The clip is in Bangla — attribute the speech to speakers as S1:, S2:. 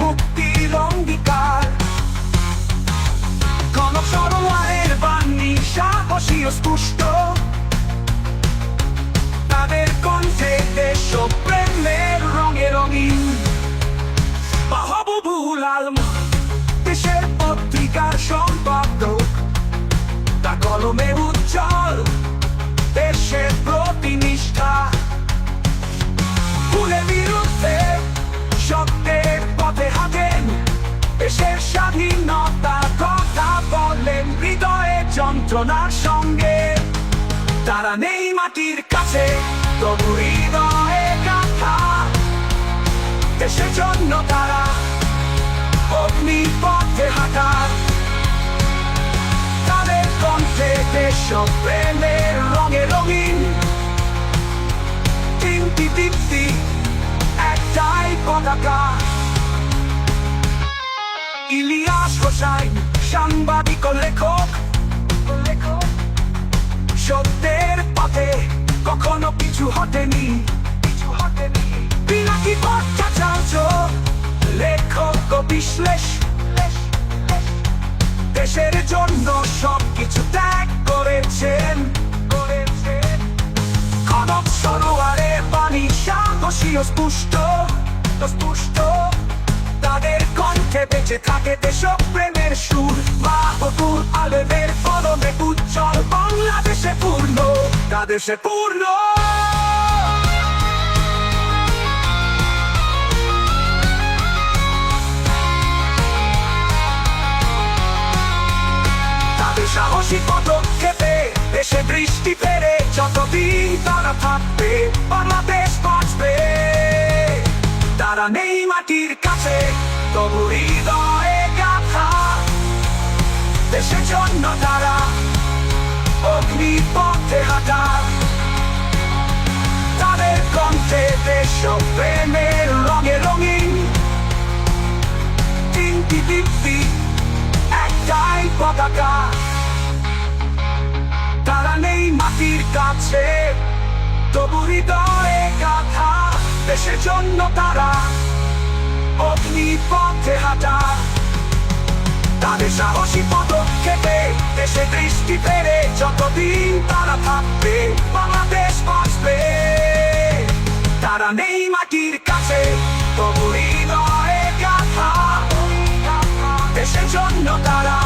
S1: মুক্তির অঙ্গীকার। কনক সরোয়ারের বাণী সাহসী ও স্পুষ্ট, তাদের কণ্ঠে দেশপ্রেমের রঙে রঙিন। মাহবুবুল আলম দেশের পত্রিকার সম্পাদক, তার কলমে উজ্জ্বল দেশের প্রতি নিষ্ঠা। ভুলের বিরুদ্ধে সত্যের পথে হাঁটেন, দেশের স্বাধীনতার কথা বলেন হৃদয়ে যন্ত্রণার সঙ্গে। তারা নেই মাটির কাছে, তবু হৃদয়ে গাথা। দেশের জন্য তারা অগ্নির পথে হাঁটা। তাদের কণ্ঠে দেশপ্রেমের রঙে রঙিন। তিনটি দীপ্তি, একটাই পতাকা। ইলিয়াস হোসাইন সাংবাদিক ও লেখক, সত্যের পথে কখনো পিছু হটেনি। পিনাকি ভট্টাচার্য লেখক ও বিশ্লেষক, দেশের জন্য সবকিছু ত্যাগ করেছেন। কনক সরোয়ারের বাণী সাহসী ও স্পুষ্ট, তাদের কণ্ঠে বেঁচে থাকে দেশপ্রেমের সুর। মাহবুবুল আলমের কলমে উজ্জ্বল বাংলাদেশে পূর্ণ, দেশে পূর্ণ। তাদের সাহসী পদক্ষেপে দেশে দৃষ্টি ফেরে, যতদিন তারা থাকবে বাংলাদেশ বাঁচবে। তারা নেই মাটির কাছে, তবু হৃদয়ে গাথা। দেশের জন্য তারা অগ্নির পথে হাঁটা। তাদের কণ্ঠে দেশপ্রেমের রঙে রঙিন। তিনটি দীপ্তি, একটাই পতাকা। তারা নেই মাটির কাছে, তবু হৃদয়ে গাথা। দেশের জন্য তারা অগ্নির পথে হাঁটা। তাদের সাহসী পদক্ষেপে দেশে দৃষ্টি ফেরে, যতদিন তারা থাকবে বাংলাদেশ বাঁচবে। তারা নেই মাটির কাছে, তবু হৃদয়ে গাথা। দেশের জন্য তারা